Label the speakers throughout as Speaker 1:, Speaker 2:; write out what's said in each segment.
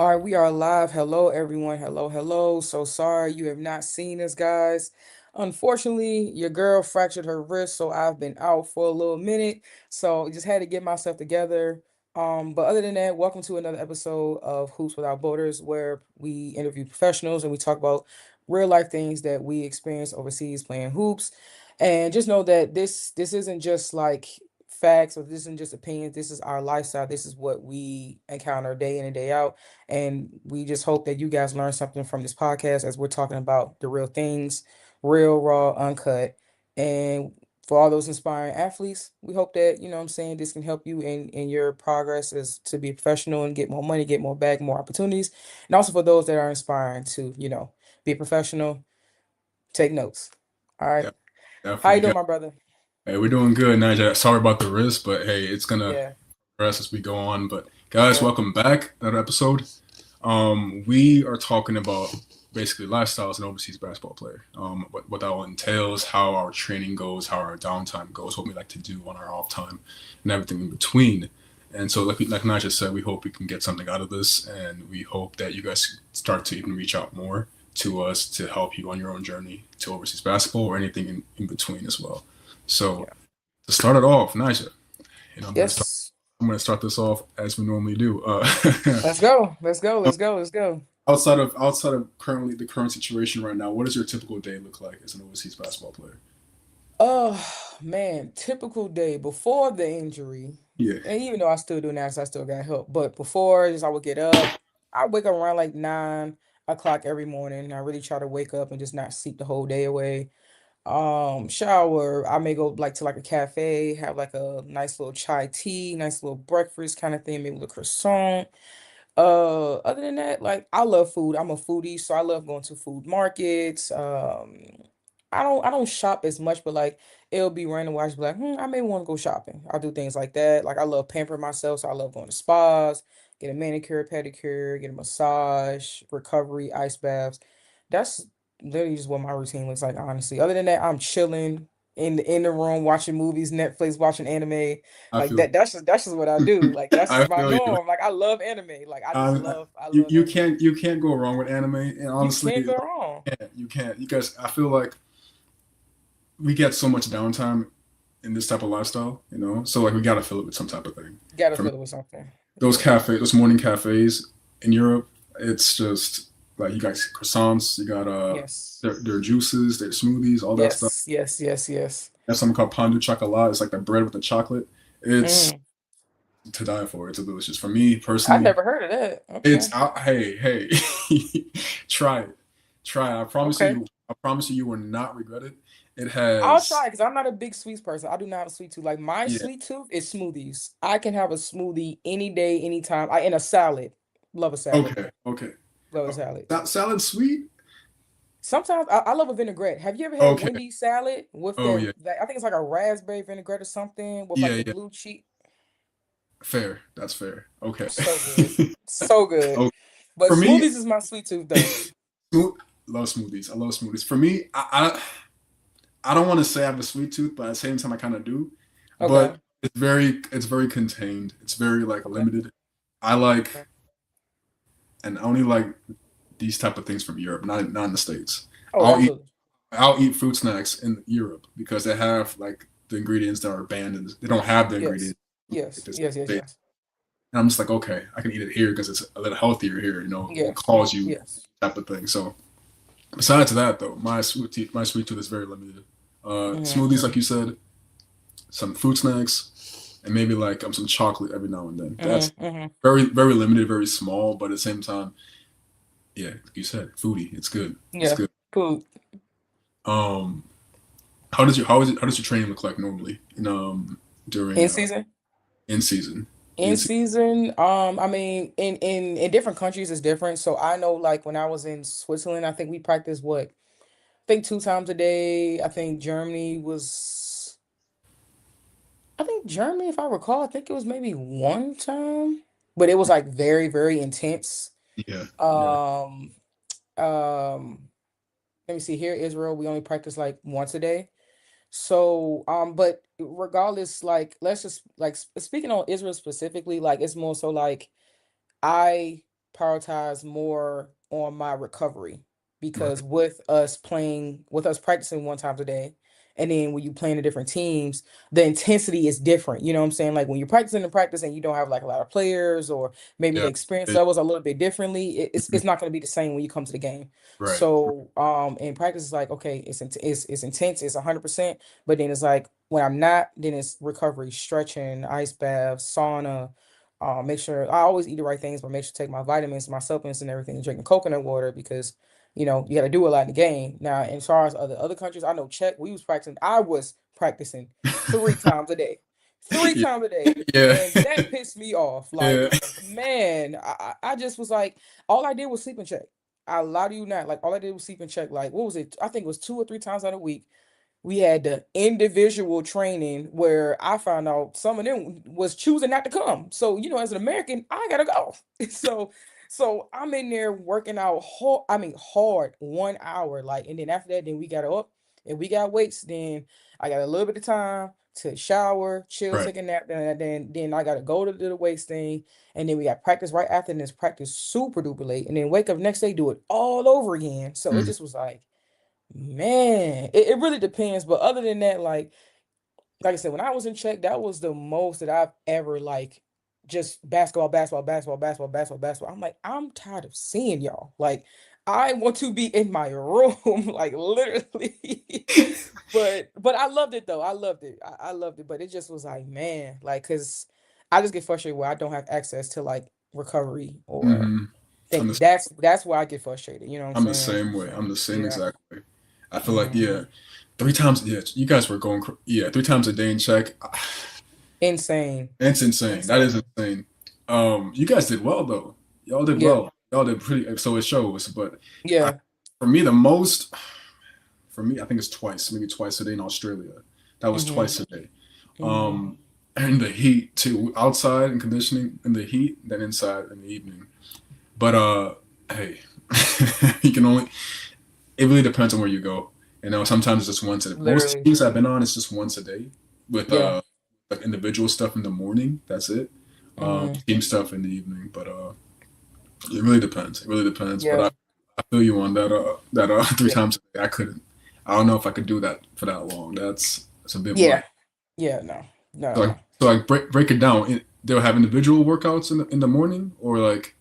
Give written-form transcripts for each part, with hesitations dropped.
Speaker 1: All right, we are live. Hello, everyone. Hello, hello. So sorry you have not seen us, guys. Unfortunately, your girl fractured her wrist, so I've been out for a little minute. So just had to get myself together. But other than that, welcome to another episode of Hoops Without Borders, where we interview professionals and we talk about real life things that we experience overseas playing hoops. And just know that this isn't just like facts or this isn't just opinions. This is our lifestyle. This is what we encounter day in and day out. And we just hope that you guys learn something from this podcast as we're talking about the real things, real, raw, uncut. And for all those inspiring athletes, we hope that, you know what I'm saying, this can help you in your progress as to be a professional and get more money, get more bag, more opportunities. And also for those that are inspiring to, be a professional, take notes. All right.
Speaker 2: Yeah,
Speaker 1: How you
Speaker 2: definitely.
Speaker 1: doing,
Speaker 2: Good.
Speaker 1: my brother?
Speaker 2: Hey, we're doing good, Nigel. Sorry about the risk, but hey, it's gonna
Speaker 1: Yeah.
Speaker 2: progress as we go on. But guys,
Speaker 1: Yeah.
Speaker 2: welcome back. Another episode. We are talking about basically lifestyles an overseas basketball player. What that all entails, how our training goes, how our downtime goes, what we like to do on our off time, and everything in between. And so, like Nigel said, we hope we can get something out of this, and we hope that you guys start to even reach out more to us to help you on your own journey to overseas basketball or anything in between as well. So
Speaker 1: Yeah.
Speaker 2: to start it off, Nisha, I'm gonna start.
Speaker 1: Yes.
Speaker 2: I'm gonna start this off as we normally do.
Speaker 1: Let's go. Let's go. Let's go. Let's go.
Speaker 2: outside of currently the current situation right now, what does your typical day look like as an overseas basketball player?
Speaker 1: Oh man, typical day before the injury.
Speaker 2: Yeah.
Speaker 1: And even though I still do now, 'cause I still got help. But before, just I would get up. I wake up around like 9 o'clock every morning. I really try to wake up and just not sleep the whole day away. Shower. I may go like to like a cafe, have like a nice little chai tea, nice little breakfast kind of thing, maybe with a croissant. Other than that, like I love food. I'm a foodie, so I love going to food markets. I don't shop as much, but like it'll be random where I just be like, I may want to go shopping. I'll do things like that. Like I love pampering myself, so I love going to spas, get a manicure, pedicure, get a massage, recovery, ice baths. That's literally just what my routine looks like, honestly. Other than that, I'm chilling in the room watching movies, Netflix, watching anime.
Speaker 2: I
Speaker 1: Like
Speaker 2: feel.
Speaker 1: that's just what I do. Like that's
Speaker 2: I
Speaker 1: just my
Speaker 2: feel you.
Speaker 1: norm. Like I love anime. Like I just
Speaker 2: Um,
Speaker 1: love I
Speaker 2: you
Speaker 1: love
Speaker 2: you
Speaker 1: anime.
Speaker 2: can't go wrong with anime, and
Speaker 1: You
Speaker 2: honestly,
Speaker 1: can't go wrong.
Speaker 2: you can't. You guys, I feel like we get so much downtime in this type of lifestyle, So like we gotta fill it with some type of thing.
Speaker 1: Gotta
Speaker 2: For me,
Speaker 1: fill it with something.
Speaker 2: those
Speaker 1: Yeah.
Speaker 2: cafes, those morning cafes in Europe, it's just like you got croissants, you got
Speaker 1: Yes.
Speaker 2: their juices, their smoothies, all that stuff.
Speaker 1: Yes. Yes. Yes. Yes.
Speaker 2: There's something called pan de chocolat. It's like the bread with the chocolate. It's
Speaker 1: Mm.
Speaker 2: to die for. It's delicious. For me
Speaker 1: I
Speaker 2: personally,
Speaker 1: never heard of that.
Speaker 2: it's
Speaker 1: Okay.
Speaker 2: hey, try it, try it.
Speaker 1: Okay.
Speaker 2: I promise you, you will not regret it. It
Speaker 1: I'll try
Speaker 2: has
Speaker 1: because I'm not a big sweets person. I do not have a sweet tooth. Like my
Speaker 2: yeah.
Speaker 1: sweet tooth is smoothies. I can have a smoothie any day, anytime. I in a salad. Love a salad.
Speaker 2: Okay, okay.
Speaker 1: Love a
Speaker 2: Oh,
Speaker 1: salad.
Speaker 2: salad sweet.
Speaker 1: Sometimes I love a vinaigrette. Have you ever had
Speaker 2: Okay.
Speaker 1: Wendy's salad with
Speaker 2: Oh
Speaker 1: that? I think it's like a raspberry vinaigrette or something with like
Speaker 2: yeah,
Speaker 1: the
Speaker 2: yeah.
Speaker 1: blue cheese.
Speaker 2: Fair. That's fair. Okay.
Speaker 1: So good. So good.
Speaker 2: Oh,
Speaker 1: But
Speaker 2: for me,
Speaker 1: smoothies is my sweet tooth though.
Speaker 2: love smoothies. I love smoothies. For me, I don't want to say I have a sweet tooth, but at the same time, I kind of do. But
Speaker 1: Okay.
Speaker 2: it's very contained. It's very like
Speaker 1: Okay.
Speaker 2: limited. I like
Speaker 1: Okay.
Speaker 2: and I only like these type of things from Europe, not in the States.
Speaker 1: Oh,
Speaker 2: I'll eat
Speaker 1: absolutely.
Speaker 2: I'll eat fruit snacks in Europe because they have like the ingredients that are banned and they don't have the
Speaker 1: Yes.
Speaker 2: ingredients if
Speaker 1: Yes.
Speaker 2: it's
Speaker 1: Yes. Yes.
Speaker 2: States.
Speaker 1: Yes.
Speaker 2: And I'm just like, okay, I can eat it here because it's a little healthier here, it
Speaker 1: Yes.
Speaker 2: calls you
Speaker 1: Yes.
Speaker 2: type of thing. So besides that though, my sweet tooth is very limited. Smoothies,
Speaker 1: Mm-hmm.
Speaker 2: like you said, some fruit snacks, and maybe like some chocolate every now and then. That's
Speaker 1: Mm-hmm. Mm-hmm.
Speaker 2: very limited, very small, but at the same time, yeah, like you said, foodie. It's good. It's
Speaker 1: Yeah.
Speaker 2: good.
Speaker 1: Food.
Speaker 2: Um, how does your training look like normally during
Speaker 1: In season.
Speaker 2: in season?
Speaker 1: In
Speaker 2: In season.
Speaker 1: season. I mean, in different countries it's different. So I know like when I was in Switzerland, I think we practiced what? I think 2 times a day. I think Germany, if I recall, I think it was maybe one time, but it was like very, very intense.
Speaker 2: Yeah, yeah.
Speaker 1: Um, um, Let me see here, Israel, we only practice like once a day. So, but regardless, like let's just like speaking on Israel specifically, like it's more so like I prioritize more on my recovery because
Speaker 2: Right.
Speaker 1: with us practicing one time a day, and then when you playing the different teams, the intensity is different. You know what I'm saying? Like when you're practicing and practice and you don't have like a lot of players, or maybe the
Speaker 2: Yeah.
Speaker 1: experience
Speaker 2: It-
Speaker 1: levels are a little bit differently,
Speaker 2: mhm.
Speaker 1: it's not going to be the same when you come to the game.
Speaker 2: Right.
Speaker 1: So in practice it's like, okay, it's intense, it's 100%, but then it's like when I'm not, then it's recovery, stretching, ice bath, sauna. Make sure I always eat the right things, but make sure to take my vitamins, my supplements, and everything, and drinking coconut water because you got to do a lot in the game. Now, as far as other countries, I know Czech. I was practicing 3 times a day, three
Speaker 2: Yeah.
Speaker 1: times a day,
Speaker 2: Yeah.
Speaker 1: and that pissed me off.
Speaker 2: Yeah.
Speaker 1: Like, man, I just was like, all I did was sleep and check. I lie to you not. Like, all I did was sleep and check. Like, what was it? I think it was 2 or 3 times out of a week. We had the individual training where I found out some of them was choosing not to come. So, as an American, I gotta go. So, so I'm in there working out hard, I mean hard, 1 hour. Like, and then after that, then we got up and we got weights. Then I got a little bit of time to shower, chill,
Speaker 2: Right.
Speaker 1: take a nap. Then I gotta go to the weights thing. And then we got practice right after, and this practice super duper late. And then wake up next day, do it all over again. So it
Speaker 2: Mhm.
Speaker 1: just was like, man, it really depends. But other than that, like I said, when I was in Czech, that was the most that I've ever like just basketball, basketball, basketball, basketball, basketball, basketball. I'm like, I'm tired of seeing y'all. Like, I want to be in my room, like literally. But I loved it though. I loved it. I loved it. But it just was like, man, like, cause I just get frustrated where I don't have access to like recovery or
Speaker 2: Mhm. I'm
Speaker 1: think
Speaker 2: the
Speaker 1: that's where I get frustrated. You know what I'm
Speaker 2: I'm the
Speaker 1: saying?
Speaker 2: same way.
Speaker 1: So
Speaker 2: I'm the same
Speaker 1: yeah.
Speaker 2: exact way. I feel like yeah,
Speaker 1: Hmm.
Speaker 2: 3 times. Yeah, you guys were going. Yeah, 3 times a day in check.
Speaker 1: Insane.
Speaker 2: It's insane. That is
Speaker 1: Insane.
Speaker 2: insane. You guys did well though. Y'all did
Speaker 1: Yeah.
Speaker 2: well. Y'all did pretty. So it shows. But I,
Speaker 1: Yeah.
Speaker 2: for me, the most for me, I think it's twice, maybe twice a day in Australia. That was
Speaker 1: Hmm.
Speaker 2: twice a day.
Speaker 1: Hmm.
Speaker 2: Um, and the heat too, outside and conditioning in the heat, then inside in the evening. But hey, you can only. It really depends on where you go. Sometimes it's just once a day. Most
Speaker 1: Literally.
Speaker 2: teams I've been on, it's just once a day with
Speaker 1: Yeah.
Speaker 2: like individual stuff in the morning. That's it.
Speaker 1: Hmm.
Speaker 2: Team stuff in the evening. But it really depends. It really depends. But
Speaker 1: Yeah.
Speaker 2: I feel you on that. That three
Speaker 1: Yeah.
Speaker 2: times a day. I couldn't. I don't know if I could do that for that long. That's a bit much.
Speaker 1: Yeah. Yeah. No. No.
Speaker 2: So
Speaker 1: No.
Speaker 2: like break it down. They'll have individual workouts in the morning or like.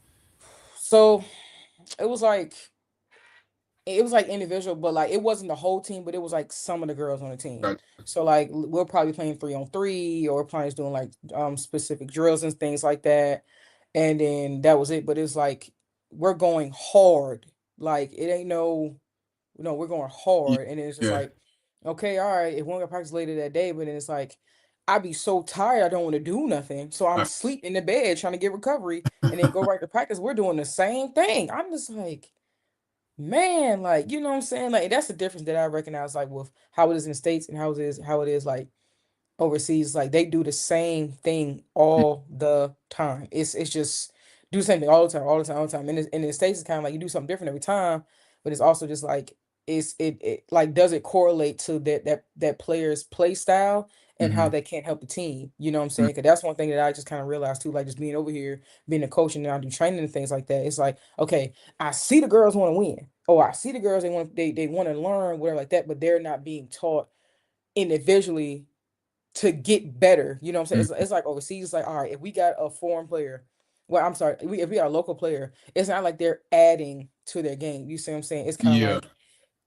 Speaker 1: So it was like it was like individual, but like it wasn't the whole team, but it was like some of the girls on the team.
Speaker 2: Gotcha.
Speaker 1: So like we're probably playing 3-on-3, or we're probably just doing like specific drills and things like that. And then that was it. But it's like we're going hard. Like it ain't no, we're going
Speaker 2: Yeah.
Speaker 1: hard. And then it's just
Speaker 2: Yeah.
Speaker 1: like, okay, all right, if we're gonna practice later that day, but then it's like I'd be so tired, I don't want to do nothing. So I'm
Speaker 2: Nice.
Speaker 1: sleep in the bed trying to get recovery and then go right to practice. We're doing the same thing. I'm just like, man, like, you know what I'm saying? Like that's the difference that I recognize, like with how it is in the States and how it is like overseas. Like they do the same thing all the time. It's just do the same thing all the time, all the time, all the time. And in the States, it's kind of like you do something different every time, but it's also just like it like does it correlate to that player's play style and how
Speaker 2: Mm-hmm.
Speaker 1: they can't help the team. You know what I'm saying? Because that's one thing that I just kind of realized too, like just being over here, being a coach, and then I do training and things like that. It's like, okay, I see the girls want to win. Oh, I see the girls, they want to learn, whatever like that, but they're not being taught individually to get better. You know what I'm saying?
Speaker 2: Mm-hmm.
Speaker 1: It's like overseas. It's like, all right, if we got a foreign player, well, I'm sorry, if we got a local player, it's not like they're adding to their game. You see what I'm saying? It's kind of
Speaker 2: Yeah.
Speaker 1: like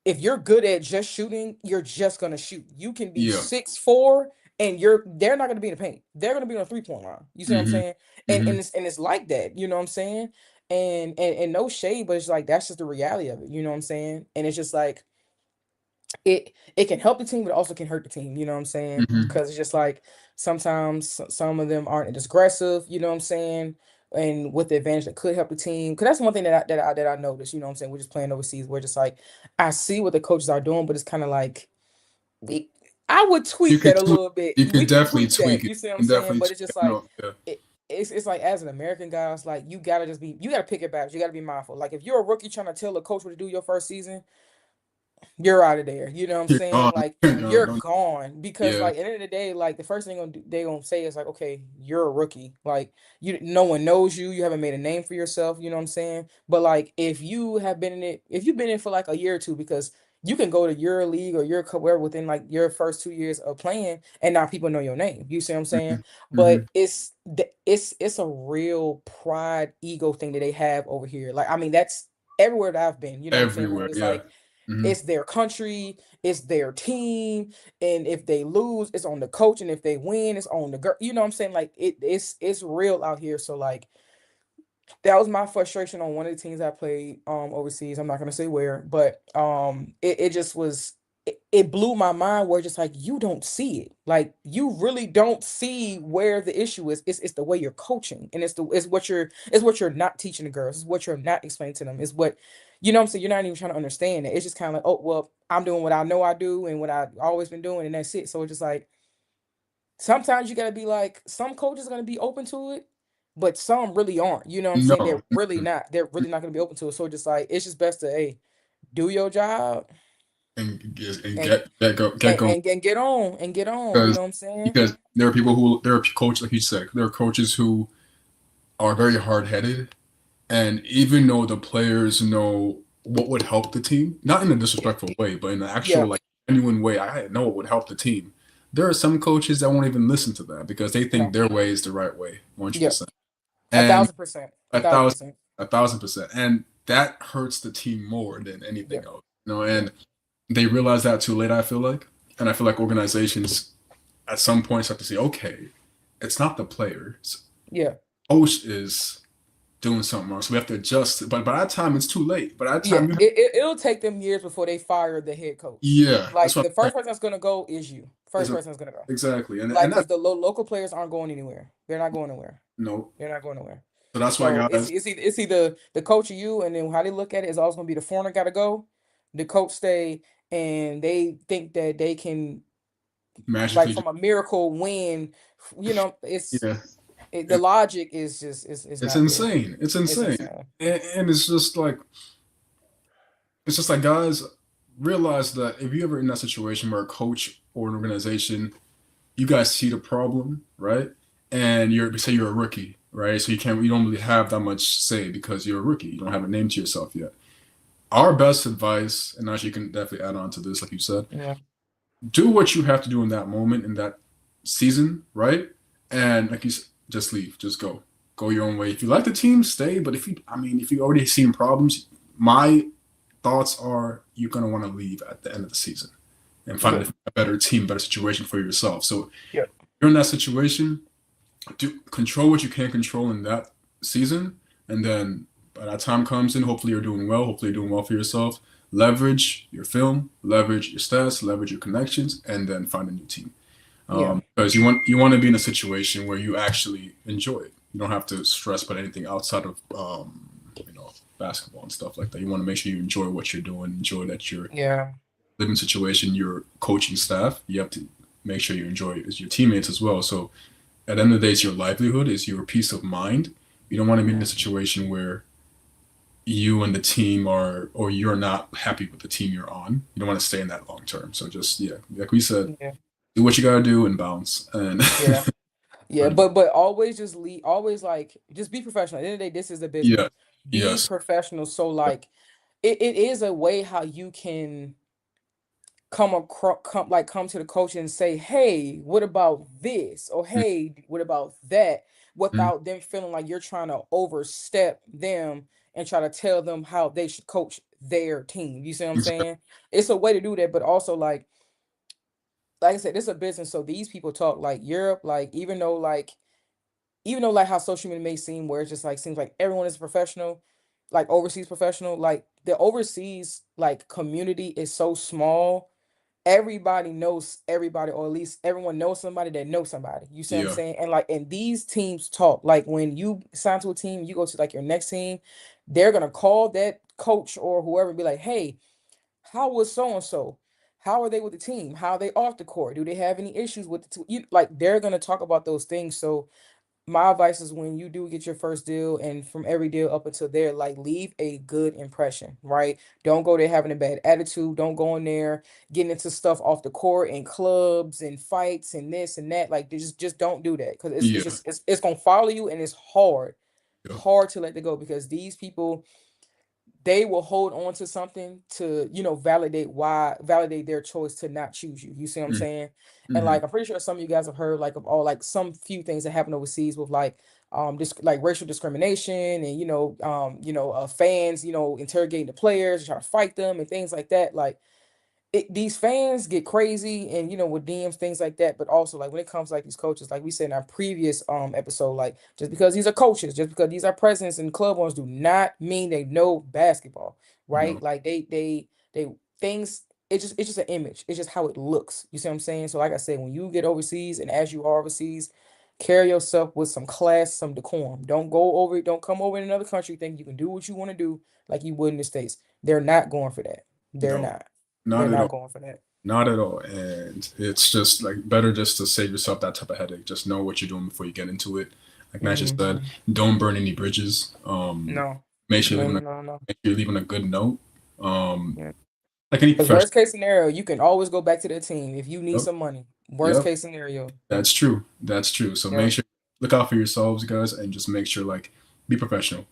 Speaker 1: if you're good at just shooting, you're just gonna shoot. You can be
Speaker 2: Yeah.
Speaker 1: 6'4" and they're not gonna be in the paint. They're gonna be on a 3-point line. You see what I'm
Speaker 2: Mm-hmm.
Speaker 1: saying? And
Speaker 2: Mm-hmm.
Speaker 1: and it's like that. You know what I'm saying? And no shade, but it's like that's just the reality of it. You know what I'm saying? And it's just like it can help the team, but it also can hurt the team. You know what I'm saying?
Speaker 2: Mm-hmm.
Speaker 1: Because it's just like sometimes some of them aren't as aggressive. You know what I'm saying? And with the advantage that could help the team, because that's one thing that I noticed. You know what I'm saying? We're just playing overseas. We're just like I see what the coaches are doing, but it's kind of like we, I would
Speaker 2: You
Speaker 1: tweak
Speaker 2: could
Speaker 1: that a
Speaker 2: tweak.
Speaker 1: little bit.
Speaker 2: You
Speaker 1: We
Speaker 2: could
Speaker 1: can
Speaker 2: definitely
Speaker 1: tweak
Speaker 2: tweak
Speaker 1: that.
Speaker 2: it.
Speaker 1: You see what I'm
Speaker 2: You can
Speaker 1: saying?
Speaker 2: definitely
Speaker 1: But
Speaker 2: tweak
Speaker 1: it's just
Speaker 2: it.
Speaker 1: like
Speaker 2: No, yeah.
Speaker 1: it's like as an American guys, like you gotta pick your battles. You gotta be mindful. Like if you're a rookie trying to tell a coach what to do your first season, you're out of there. You know what I'm
Speaker 2: You're
Speaker 1: saying?
Speaker 2: gone.
Speaker 1: Like
Speaker 2: No,
Speaker 1: you're
Speaker 2: don't.
Speaker 1: gone because
Speaker 2: Yeah.
Speaker 1: like at the end of the day, like the first thing they gonna say is like, okay, you're a rookie. Like no one knows you. You haven't made a name for yourself. You know what I'm saying? But like if you have been in it, if you've been in it for like a year or two, because you can go to your league or your career within like your first 2 years of playing, and now people know your name. You see what I'm saying?
Speaker 2: Hmm. Hmm.
Speaker 1: But it's a real pride ego thing that they have over here. Like I mean, that's everywhere that I've been. You know what I'm saying? Where
Speaker 2: Everywhere.
Speaker 1: it's
Speaker 2: Yeah.
Speaker 1: like
Speaker 2: Hmm.
Speaker 1: it's their country, it's their team, and if they lose, it's on the coach, and if they win, it's on the girl. You know what I'm saying? Like it's real out here. So like that was my frustration on one of the teams I played overseas. I'm not gonna say where, but it just was it blew my mind where just like you don't see it. Like you really don't see where the issue is. It's the way you're coaching and it's what you're not teaching the girls, it's what you're not explaining to them, it's what you know what I'm saying, you're not even trying to understand it. It's just kind of like, oh well, I'm doing what I know I do and what I've always been doing, and that's it. So it's just like sometimes you gotta be like, some coaches are gonna be open to it, but some really aren't. You know what I'm saying?
Speaker 2: No.
Speaker 1: They're really not. They're really not gonna be open to it. So just like it's just best to hey, do your job
Speaker 2: And
Speaker 1: and
Speaker 2: get going.
Speaker 1: and get on and get on. You
Speaker 2: because
Speaker 1: know what I'm saying?
Speaker 2: because there are coaches like you said, there are coaches who are very hard headed, and even though the players know what would help the team, not in a
Speaker 1: Yeah,
Speaker 2: disrespectful way, but in an actual
Speaker 1: yeah,
Speaker 2: like genuine way, I know what would help the team. There are some coaches that won't even listen to that because they think
Speaker 1: no,
Speaker 2: their way is the right way, one hundred
Speaker 1: yeah,
Speaker 2: percent,
Speaker 1: a
Speaker 2: and
Speaker 1: thousand percent, a
Speaker 2: a
Speaker 1: thousand
Speaker 2: thousand,
Speaker 1: percent.
Speaker 2: 1,000%, and that hurts the team more than
Speaker 1: Yeah,
Speaker 2: anything else. You know,
Speaker 1: yeah,
Speaker 2: and they realize that too late. I feel like, and I feel like organizations at some point start to say, okay, it's not the players.
Speaker 1: yeah,
Speaker 2: Coach is doing something wrong, so we have to adjust. But by that time, it's too late. By that
Speaker 1: yeah.
Speaker 2: time, you have,
Speaker 1: It'll take them years before they fire the head coach.
Speaker 2: yeah, that's
Speaker 1: Like
Speaker 2: what
Speaker 1: the
Speaker 2: I'm
Speaker 1: first person that's gonna go is you.
Speaker 2: saying.
Speaker 1: First person that's gonna go.
Speaker 2: Exactly,
Speaker 1: Like,
Speaker 2: and
Speaker 1: because
Speaker 2: that
Speaker 1: the local players aren't going anywhere. They're not going nowhere.
Speaker 2: no.
Speaker 1: They're not going nowhere.
Speaker 2: So that's why
Speaker 1: So
Speaker 2: guys
Speaker 1: it's either the coach or you, and then how they look at it is always gonna be the foreigner got to go, the coach stay, and they think that they can like
Speaker 2: magically,
Speaker 1: from a miracle win. You know,
Speaker 2: yeah,
Speaker 1: the logic is just is
Speaker 2: it's
Speaker 1: not there.
Speaker 2: insane. It's
Speaker 1: It's
Speaker 2: insane,
Speaker 1: insane.
Speaker 2: and it's just like guys realize that if you ever in that situation where a coach or an organization, you guys see the problem, right? And you're say you're a rookie, right? So you don't really have that much say because you're a rookie. You don't have a name to yourself yet. Our best advice, and actually you can definitely add on to this, like you said,
Speaker 1: Yeah,
Speaker 2: do what you have to do in that moment in that season, right? And like you said, just leave, just go your own way. If you like the team, stay. But if you already seen problems, my thoughts are you're gonna want to leave at the end of the season and find
Speaker 1: yeah,
Speaker 2: a better team, better situation for yourself. So
Speaker 1: yeah,
Speaker 2: you're in that situation, do control what you can control in that season, and then by that time comes in, hopefully you're doing well. Hopefully you're doing well for yourself. Leverage your film, leverage your stats, leverage your connections, and then find a new team.
Speaker 1: yeah,
Speaker 2: Because you want to be in a situation where you actually enjoy it. You don't have to stress about anything outside of basketball and stuff like that. You want to make sure you enjoy what you're doing, enjoy that you're
Speaker 1: yeah,
Speaker 2: living situation, your coaching staff. You have to make sure you enjoy it as your teammates as well. So at the end of the day, it's your livelihood, it's your peace of mind. You don't want to be in a
Speaker 1: yeah,
Speaker 2: situation where you and the team are, or you're not happy with the team you're on. You don't want to stay in that long term. So just, yeah, like we said,
Speaker 1: yeah,
Speaker 2: do what you got to do and bounce. And
Speaker 1: yeah. Yeah,
Speaker 2: but
Speaker 1: but always just lead, always like just be professional. At the end of the day, this is a
Speaker 2: yeah,
Speaker 1: business. Be
Speaker 2: yes,
Speaker 1: professional. So like it is a way how you can come to the coach and say, hey, what about this? Or hey, what about that?
Speaker 2: mm-hmm.
Speaker 1: Without them feeling like you're trying to overstep them and try to tell them how they should coach their team. You see what I'm
Speaker 2: Exactly.
Speaker 1: saying? It's a way to do that, but also like I said, this is a business. So these people talk like Europe, like even though like how social media may seem where it's just like seems like everyone is a professional, like overseas professional, like the overseas like community is so small. Everybody knows everybody, or at least everyone knows somebody that knows somebody. You see what I'm
Speaker 2: Yeah,
Speaker 1: saying? And like, and these teams talk. Like when you sign to a team, you go to like your next team, they're gonna call that coach or whoever and be like, hey, how was so and so? How are they with the team? How are they off the court? Do they have any issues with the team? Like they're gonna talk about those things. So my advice is when you do get your first deal, and from every deal up until there, like leave a good impression, right? Don't go there having a bad attitude. Don't go in there getting into stuff off the court and clubs and fights and this and that. Like just don't do that, because it's
Speaker 2: Yeah,
Speaker 1: just it's gonna follow you, and it's hard,
Speaker 2: yeah,
Speaker 1: hard to let it go, because these people, they will hold on to something to, validate their choice to not choose you. You see what I'm
Speaker 2: mm,
Speaker 1: saying? And
Speaker 2: mm,
Speaker 1: like I'm pretty sure some of you guys have heard like of all like some few things that happen overseas with like this like racial discrimination, and fans, interrogating the players, trying to fight them and things like that. Like these fans get crazy, and with DMs, things like that. But also, like when it comes to, like, these coaches, like we said in our previous episode, like just because these are coaches, just because these are presidents and club owners, do not mean they know basketball,
Speaker 2: no,
Speaker 1: right? Like they things, it's just an image, it's just how it looks. You see what I'm saying? So like I said, when you get overseas, and as you are overseas, carry yourself with some class, some decorum. Don't come over in another country thinking you can do what you want to do like you would in the States. They're not going for that. They're
Speaker 2: no,
Speaker 1: not.
Speaker 2: not
Speaker 1: They're
Speaker 2: at
Speaker 1: not
Speaker 2: all.
Speaker 1: going for that.
Speaker 2: Not at all. And it's just like better just to save yourself that type of headache. Just know what you're doing before you get into it. Like Matt just
Speaker 1: Mhm.
Speaker 2: said, don't burn any bridges.
Speaker 1: No.
Speaker 2: Make sure you're
Speaker 1: No,
Speaker 2: leaving
Speaker 1: no,
Speaker 2: a
Speaker 1: no, no.
Speaker 2: make sure you're leaving a good note. Um,
Speaker 1: Yeah.
Speaker 2: like any
Speaker 1: Because
Speaker 2: professional.
Speaker 1: worst case scenario, you can always go back to the team if you need
Speaker 2: Yep,
Speaker 1: some money. Worst
Speaker 2: yep.
Speaker 1: case scenario.
Speaker 2: That's true. That's true. So make
Speaker 1: Yep.
Speaker 2: sure look out for yourselves, guys, and just make sure like be professional.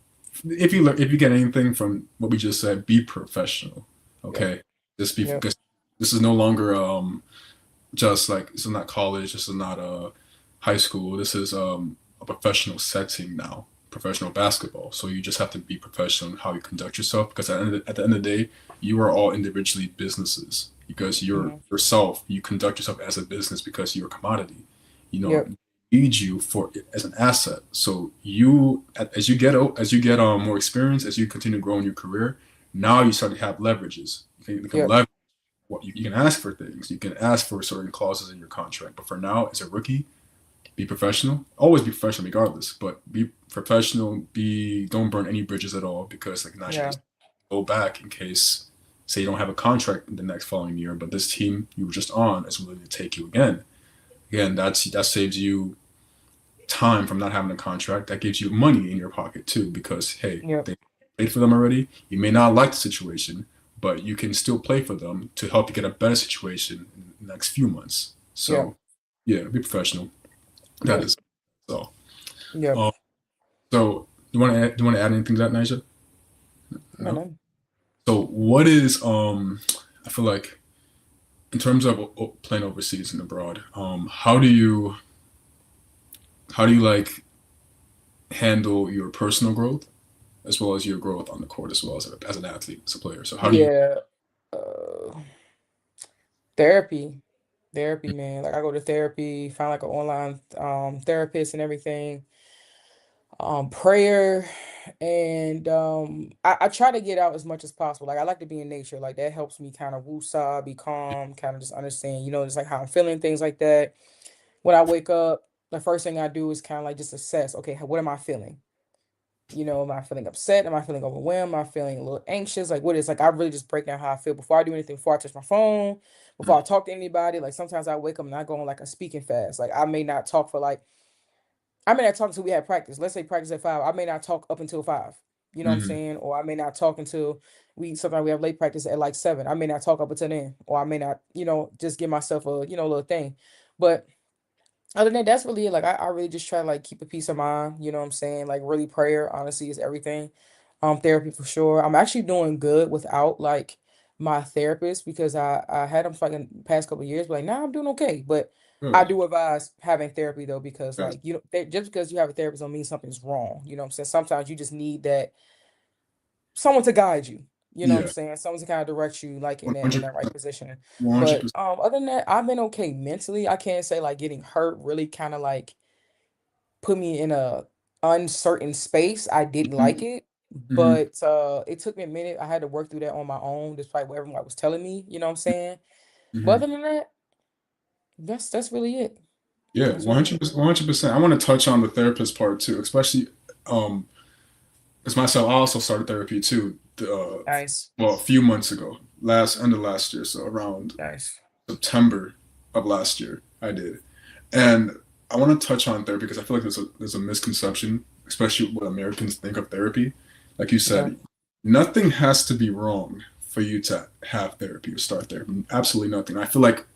Speaker 2: If you get anything from what we just said, be professional.
Speaker 1: Yep.
Speaker 2: Okay, just be
Speaker 1: Yep.
Speaker 2: because this is no longer just like this is not college, this is not high school. This is a professional setting now, professional basketball. So you just have to be professional in how you conduct yourself because at the end of the day, you are all individually businesses because you're
Speaker 1: Mhm.
Speaker 2: yourself. You conduct yourself as a business because you're a commodity. You know,
Speaker 1: Yep.
Speaker 2: need you for as an asset. So as you get more experience, as you continue to grow in your career, now you start to have leverages. You can
Speaker 1: Yep.
Speaker 2: leverage what you can ask for things. You can ask for certain clauses in your contract. But for now, as a rookie, be professional. Always be professional, regardless. But be professional. Don't burn any bridges at all because like now you
Speaker 1: Yeah.
Speaker 2: just go back in case say you don't have a contract in the next following year, but this team you were just on is willing to take you again. Again, that saves you time from not having a contract. That gives you money in your pocket too because hey,
Speaker 1: Yep.
Speaker 2: they played for them already. You may not like the situation, but you can still play for them to help you get a better situation in the next few months.
Speaker 1: Yep.
Speaker 2: So yeah, be professional. That
Speaker 1: Yep.
Speaker 2: is so.
Speaker 1: Yep.
Speaker 2: Um, so do you want to add anything to that, Nigel?
Speaker 1: No,
Speaker 2: No.
Speaker 1: no.
Speaker 2: So what is I feel like in terms of playing overseas and abroad, how do you like handle your personal growth as well as your growth on the court as well as an athlete, as a player. So how do you?
Speaker 1: Yeah. Uh, therapy. Therapy, man. Like I go to therapy, find like an online therapist and everything. Prayer, and I try to get out as much as possible. Like I like to be in nature. Like that helps me kind of woosah, be calm, kind of just understand, just like how I'm feeling, things like that. When I wake up, the first thing I do is kind of like just assess, okay, what am I feeling? Am I feeling upset? Am I feeling overwhelmed? Am I feeling a little anxious? Like what is like I really just break down how I feel before I do anything, before I touch my phone, before I talk to anybody. Like sometimes I wake up and I go on like a speaking fast. Like I may not talk until we have practice. Let's say practice at 5. I may not talk up until 5. You know what I'm
Speaker 2: Mm-hmm,
Speaker 1: saying? Or I may not talk until sometimes we have late practice at like 7. I may not talk up until then. Or I may not, just give myself a, little thing. But other than that, that's really it. Like I really just try to like keep a peace of mind, you know what I'm saying? Like really prayer, honestly, is everything. Therapy for sure. I'm actually doing good without like my therapist, because I had them for like in the past couple of years, but like now I'm doing okay. But I
Speaker 2: good.
Speaker 1: do advise having therapy though, because
Speaker 2: Yes.
Speaker 1: like just because you have a therapist don't mean something's wrong. You know what I'm saying? Sometimes you just need that someone to guide you. You know what I'm
Speaker 2: Yeah.
Speaker 1: saying? Someone to kind of direct you like in
Speaker 2: One
Speaker 1: that
Speaker 2: hundred.
Speaker 1: right position.
Speaker 2: One hundred
Speaker 1: But
Speaker 2: percent.
Speaker 1: other than that, I've been okay mentally. I can't say like getting hurt really kind of like put me in a uncertain space. I didn't like it,
Speaker 2: Mm-hmm.
Speaker 1: but it took me a minute. I had to work through that on my own, despite what everyone was telling me. You know what I'm saying? But
Speaker 2: Mm-hmm.
Speaker 1: other than that, that's really it.
Speaker 2: Yeah.
Speaker 1: That's
Speaker 2: One
Speaker 1: really
Speaker 2: hundred
Speaker 1: it.
Speaker 2: percent. 100%. I want to touch on the therapist part too, especially um, as myself. I also started therapy too.
Speaker 1: Nice,
Speaker 2: Well, a few months ago, last end of last year, so around
Speaker 1: nice.
Speaker 2: September of last year, I did, and I want to touch on therapy because I feel like there's a misconception, especially what Americans think of therapy. Like you
Speaker 1: Yeah.
Speaker 2: said, nothing has to be wrong for you to have therapy or start therapy. Absolutely nothing. I feel like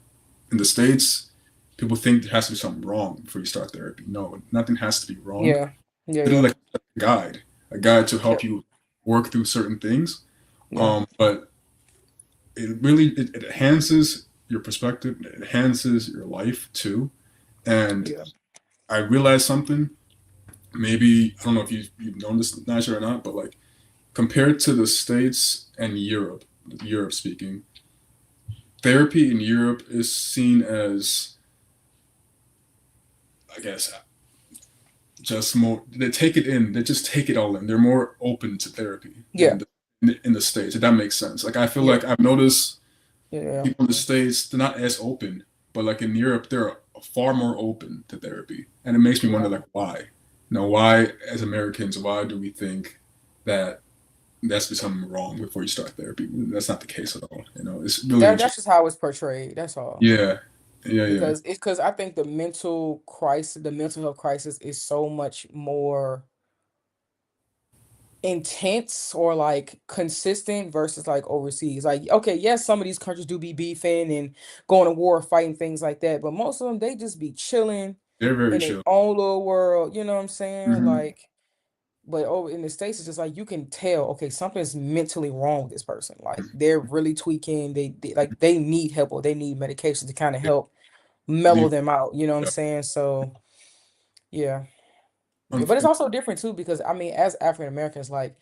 Speaker 2: in the States, people think there has to be something wrong before you start therapy. No, nothing has to be wrong.
Speaker 1: Yeah. Yeah.
Speaker 2: Literally
Speaker 1: Yeah.
Speaker 2: like a guide to help
Speaker 1: Yep.
Speaker 2: you work through certain things.
Speaker 1: Yeah.
Speaker 2: But it enhances your perspective, it enhances your life too. And
Speaker 1: Yeah.
Speaker 2: I realized something. Maybe I don't know if you've known this, Naja, or not, but like compared to the States and Europe speaking, therapy in Europe is seen as, I guess, just more. They take it in. They just take it all in. They're more open to therapy
Speaker 1: Yeah.
Speaker 2: than in the States. If that makes sense. Like I feel
Speaker 1: Yeah.
Speaker 2: like I've noticed
Speaker 1: Yeah.
Speaker 2: people in the States, they're not as open, but like in Europe, they're far more open to therapy, and it makes me wonder
Speaker 1: Yeah.
Speaker 2: like why. You know, why as Americans, why do we think that that's become wrong before you start therapy? That's not the case at all. You know, it's really
Speaker 1: That's
Speaker 2: interesting.
Speaker 1: just how it's portrayed. That's all.
Speaker 2: Yeah, yeah, yeah.
Speaker 1: Because I think the mental health crisis is so much more intense or like consistent versus like overseas. Like, okay, yes, some of these countries do be beefing and going to war, fighting things like that, but most of them they just be chilling
Speaker 2: They're very
Speaker 1: in their
Speaker 2: chill.
Speaker 1: own little world. You know what I'm saying?
Speaker 2: Hmm.
Speaker 1: Like, but over in the States, it's just like you can tell, okay, something's mentally wrong with this person. Like they're really tweaking. They need help or they need medication to kind of
Speaker 2: Yeah,
Speaker 1: help mellow
Speaker 2: leave.
Speaker 1: them out. You know what I'm
Speaker 2: Yeah.
Speaker 1: saying? So yeah. Yeah, but it's
Speaker 2: Unf-
Speaker 1: also different too because I mean, as African Americans, like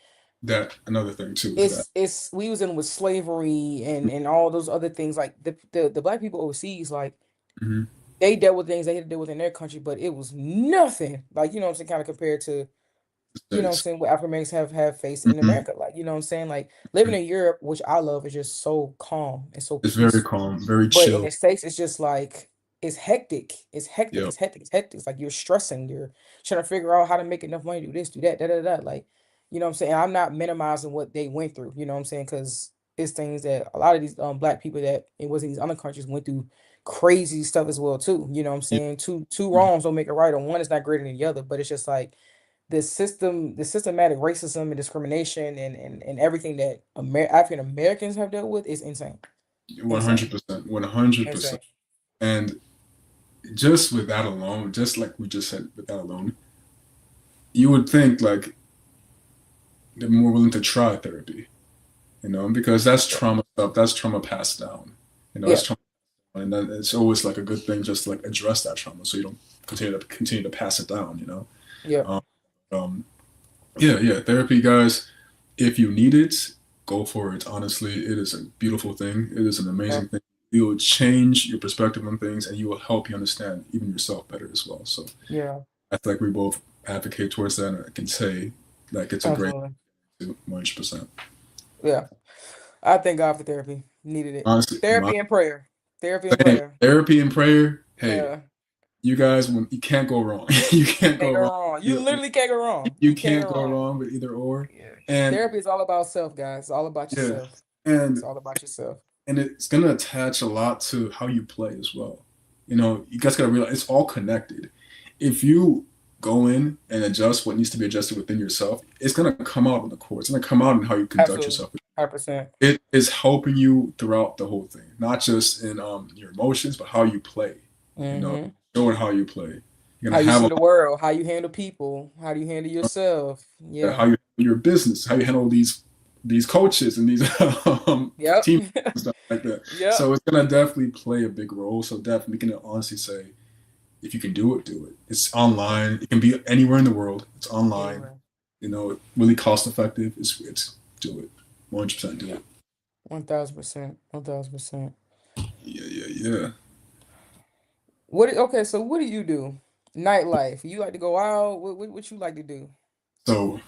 Speaker 2: That another thing too is that.
Speaker 1: it's we was in with slavery and all those other things. Like the black people overseas, like
Speaker 2: Hmm.
Speaker 1: they dealt with things they had to deal with in their country, but it was nothing. Like you know what I'm saying, kind of compared to you know what I'm
Speaker 2: States.
Speaker 1: saying, what African Americans have faced in
Speaker 2: Hmm.
Speaker 1: America. Like, you know what I'm saying? Like living in Europe, which I love, is just so calm and so
Speaker 2: It's very
Speaker 1: peaceful.
Speaker 2: calm, very
Speaker 1: But in
Speaker 2: chill.
Speaker 1: the States, it's just like it's hectic. It's hectic.
Speaker 2: Yep.
Speaker 1: It's hectic. It's hectic. It's like you're stressing. You're trying to figure out how to make enough money to do this, do that, da da da. Like, you know what I'm saying? I'm not minimizing what they went through, you know what I'm saying? Because it's things that a lot of these black people that it was in these other countries went through crazy stuff as well too. You know what I'm
Speaker 2: Yeah.
Speaker 1: saying? Two
Speaker 2: Mhm.
Speaker 1: wrongs don't make it right, or one is not greater than the other. But it's just like the systematic racism and discrimination and everything that African Americans have dealt with is insane,
Speaker 2: One hundred
Speaker 1: insane,
Speaker 2: percent. 100%.
Speaker 1: insane.
Speaker 2: And just with that alone, just like we just said, with that alone, you would think like they're more willing to try therapy, you know, because that's
Speaker 1: Yeah,
Speaker 2: trauma stuff. That's trauma passed down. You know,
Speaker 1: yeah,
Speaker 2: that's trauma, and then it's always like a good thing just to like address that trauma so you don't continue to pass it down. You know,
Speaker 1: yeah,
Speaker 2: um, um, yeah, yeah. Therapy, guys. If you need it, go for it. Honestly, it is a beautiful thing. It is an
Speaker 1: yeah,
Speaker 2: amazing thing. It will change your perspective on things, and you will help you understand even yourself better as well. So
Speaker 1: yeah,
Speaker 2: I feel like we both advocate towards that, and I can say like it's a great
Speaker 1: absolutely.
Speaker 2: 100%.
Speaker 1: Yeah, I thank God for therapy. Needed it.
Speaker 2: Honestly, my
Speaker 1: Therapy and prayer. Therapy and
Speaker 2: saying
Speaker 1: prayer.
Speaker 2: therapy and prayer. Hey,
Speaker 1: Yeah,
Speaker 2: you guys, when you can't go wrong, you can't
Speaker 1: can't
Speaker 2: go
Speaker 1: go
Speaker 2: wrong.
Speaker 1: wrong. You
Speaker 2: You,
Speaker 1: literally can't go wrong.
Speaker 2: you
Speaker 1: You can't go
Speaker 2: can't go
Speaker 1: wrong.
Speaker 2: wrong with either or,
Speaker 1: Yeah,
Speaker 2: and
Speaker 1: therapy is all about self, guys. It's all about
Speaker 2: yeah,
Speaker 1: yourself. It's
Speaker 2: and
Speaker 1: all about yourself.
Speaker 2: it's gonna attach a lot to how you play as well. You know, you guys gotta realize it's all connected. If you go in and adjust what needs to be adjusted within yourself, it's gonna come out on the court. It's gonna come out in how you conduct
Speaker 1: Absolutely,
Speaker 2: yourself.
Speaker 1: 100%.
Speaker 2: It is helping you throughout the whole thing, not just in your emotions, but how you play. You know,
Speaker 1: Mm-hmm.
Speaker 2: showing how you play. You're
Speaker 1: How
Speaker 2: gonna
Speaker 1: you
Speaker 2: have
Speaker 1: see
Speaker 2: a
Speaker 1: the world, how you handle people, how do you handle yourself?
Speaker 2: how
Speaker 1: Yeah.
Speaker 2: you handle your business, how you handle these coaches and these
Speaker 1: Yep.
Speaker 2: team and stuff like that.
Speaker 1: Yep.
Speaker 2: So it's gonna definitely play a big role. So definitely, we can honestly say if you can do it, do it. It's online. It can be anywhere in the world. It's online.
Speaker 1: Anyway.
Speaker 2: You know, really cost effective. It's do it. 100% do
Speaker 1: Yeah.
Speaker 2: it.
Speaker 1: 1000%. 1000%.
Speaker 2: Yeah, yeah, yeah.
Speaker 1: Okay, so what do you do? Nightlife. You like to go out? What you like to do?
Speaker 2: So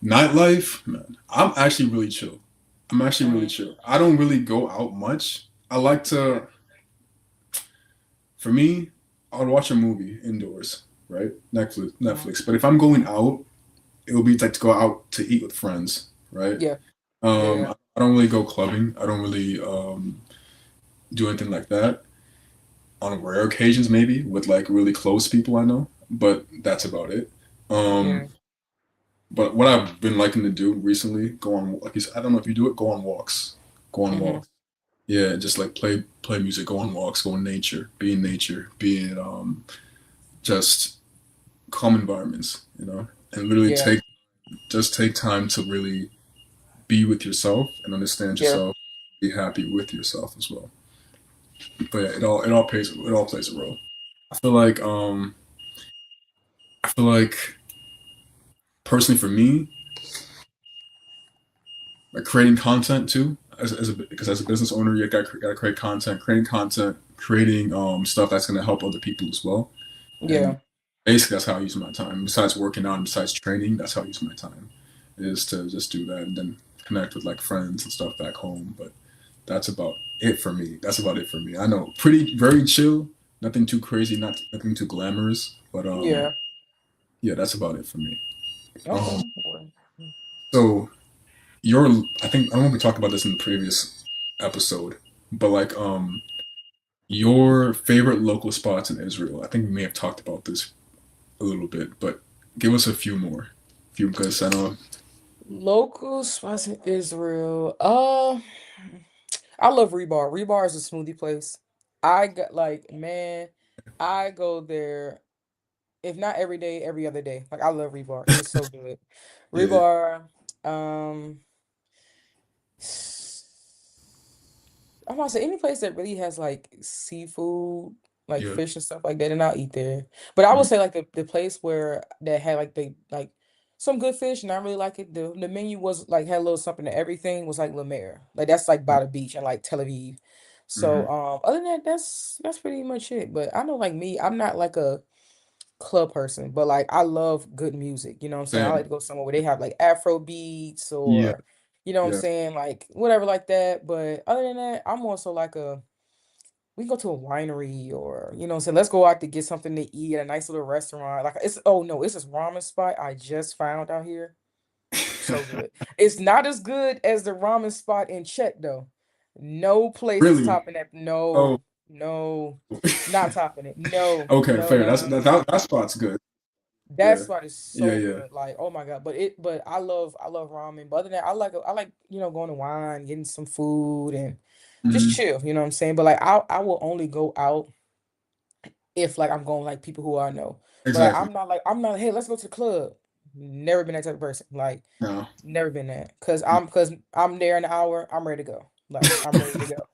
Speaker 2: nightlife, man, I'm actually really chill. I'm actually really
Speaker 1: Mm,
Speaker 2: chill. I don't really go out much. I like
Speaker 1: yeah.
Speaker 2: to, for me, I would watch a movie indoors, right? Netflix,
Speaker 1: Mhm.
Speaker 2: Netflix. But if I'm going out, it would be like to go out to eat with friends, right?
Speaker 1: Yeah. Yeah, yeah.
Speaker 2: I don't really go clubbing. I don't really do anything like that. on rare occasions maybe with like really close people I know, but that's about it. Um,
Speaker 1: Yeah.
Speaker 2: but what I've been liking to do recently, go on like you said, I don't know if you do it, go on walks, go on
Speaker 1: Mm-hmm.
Speaker 2: walks. Yeah, just like play music, go on walks, go in nature, be in just calm environments, and literally
Speaker 1: Yeah.
Speaker 2: take time to really be with yourself and understand
Speaker 1: Yeah.
Speaker 2: yourself, be happy with yourself as well. But yeah, it all plays a role. I feel like um I feel like personally for me, like creating content too, because as a business owner, you got to create content, creating stuff that's gonna help other people as well. And
Speaker 1: Yeah.
Speaker 2: basically, that's how I use my time. Besides working out, and besides training, that's how I use my time, is to just do that and then connect with like friends and stuff back home. But that's about it for me. That's about it for me. I know, pretty very chill, nothing too crazy, nothing too glamorous, but
Speaker 1: Yeah.
Speaker 2: yeah, that's about it for me. Um,
Speaker 1: Okay. Well,
Speaker 2: so your, I think I don't know if we talked about this in the previous episode, but like your favorite local spots in Israel. I think we may have talked about this a little bit, but give us a few more, few because I know.
Speaker 1: local spots in Israel. I love Rebar. Rebar is a smoothie place. I got like, man, I go there if not every day, every other day. Like I love Rebar. It is so good.
Speaker 2: Yeah,
Speaker 1: Rebar, um I'm gonna say any place that really has like seafood, like
Speaker 2: yeah,
Speaker 1: fish and stuff like that, and I'll eat there. But I would
Speaker 2: mhm,
Speaker 1: say like the place where that had like like some good fish and I really like it. The menu was like had a little something to everything was like La Mer. Like that's like by the beach and like Tel Aviv. So
Speaker 2: mm-hmm.
Speaker 1: other than that, that's pretty much it. But I know like me, I'm not like a club person, but like I love good music. You know what I'm saying? I like
Speaker 2: Same.
Speaker 1: to go somewhere where they have like Afro beats
Speaker 2: Yeah,
Speaker 1: or you know what I'm
Speaker 2: yeah,
Speaker 1: saying, like whatever like that. But other than that, I'm also like a we can go to a winery or you know what I'm saying, let's go out to get something to eat at a nice little restaurant. Like it's oh no, it's this ramen spot I just found out here. So good. It's not as good as the ramen spot in Czech though. No place is
Speaker 2: really.
Speaker 1: topping that.
Speaker 2: Oh,
Speaker 1: No, no, not topping it. No,
Speaker 2: okay,
Speaker 1: no,
Speaker 2: fair.
Speaker 1: no,
Speaker 2: That's
Speaker 1: no, no, no.
Speaker 2: that spot's good.
Speaker 1: That
Speaker 2: Yeah,
Speaker 1: spot is
Speaker 2: yeah,
Speaker 1: so
Speaker 2: yeah.
Speaker 1: good. Like, oh my God. But I love ramen. But other than that, I like, going to wine, getting some food and just
Speaker 2: Hmm.
Speaker 1: chill, you know what I'm saying? But like I will only go out if like I'm going like people who I know. But like
Speaker 2: Exactly.
Speaker 1: I'm not, hey, let's go to the club. Never been that type of person. Like,
Speaker 2: No.
Speaker 1: never been that. Cause I'm there in an hour, I'm ready to go. Like, I'm ready to go.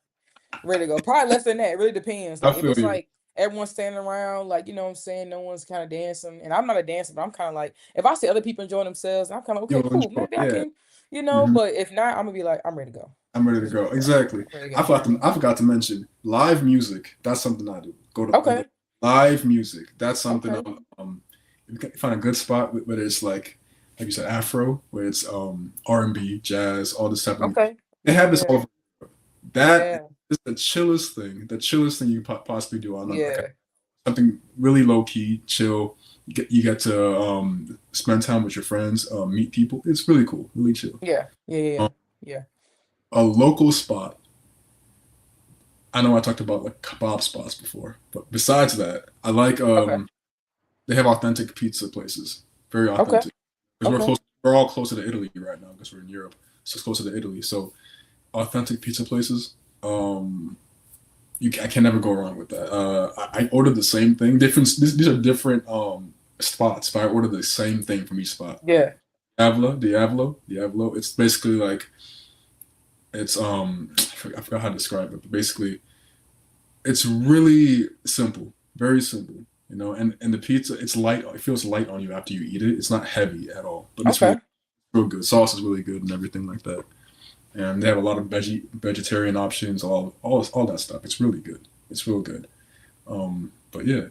Speaker 1: Ready to go. Probably less than that. It really depends.
Speaker 2: I
Speaker 1: Like if
Speaker 2: feel
Speaker 1: it's
Speaker 2: you.
Speaker 1: like everyone's standing around, like you know what I'm saying, no one's kind of dancing, and I'm not a dancer, but I'm kind of like if I see other people enjoying themselves, I'm kind of okay,
Speaker 2: You'll
Speaker 1: cool,
Speaker 2: enjoy.
Speaker 1: maybe I
Speaker 2: Yeah.
Speaker 1: can,
Speaker 2: Hmm.
Speaker 1: But if not, I'm gonna be like, I'm ready to go.
Speaker 2: I'm ready to
Speaker 1: Just ready
Speaker 2: go.
Speaker 1: to go.
Speaker 2: Exactly.
Speaker 1: Ready to
Speaker 2: I
Speaker 1: go.
Speaker 2: forgot to I forgot to mention live music. That's something I do. Go to
Speaker 1: Okay.
Speaker 2: live music. That's something
Speaker 1: Okay.
Speaker 2: if you can find a good spot whether it's like you said Afro, where it's R&B, jazz, all this type of music.
Speaker 1: Okay.
Speaker 2: They have this all
Speaker 1: Yeah.
Speaker 2: over. That
Speaker 1: Yeah.
Speaker 2: is the chillest thing you could possibly do on like
Speaker 1: Yeah.
Speaker 2: something really low key, chill. You get to spend time with your friends, meet people. It's really cool, really chill.
Speaker 1: Yeah. Yeah.
Speaker 2: Um,
Speaker 1: Yeah. Yeah.
Speaker 2: a local spot. I know I talked about like kebab spots before, but besides that, I like
Speaker 1: Okay.
Speaker 2: they have authentic pizza places, very
Speaker 1: Okay.
Speaker 2: authentic. Because
Speaker 1: Okay.
Speaker 2: we're all closer to Italy right now because we're in Europe, so it's closer to Italy. So authentic pizza places. I can never go wrong with that. I ordered the same thing. These are different spots, but I ordered the same thing from each spot.
Speaker 1: Yeah.
Speaker 2: Diablo. It's basically like I forgot how to describe it, but basically it's really simple, very simple. And the pizza, it's light. It feels light on you after you eat it. It's not heavy at all, but it's
Speaker 1: Okay.
Speaker 2: real good. Sauce is really good and everything like that. And they have a lot of vegetarian options, all that stuff. It's really good. It's real good. But yeah,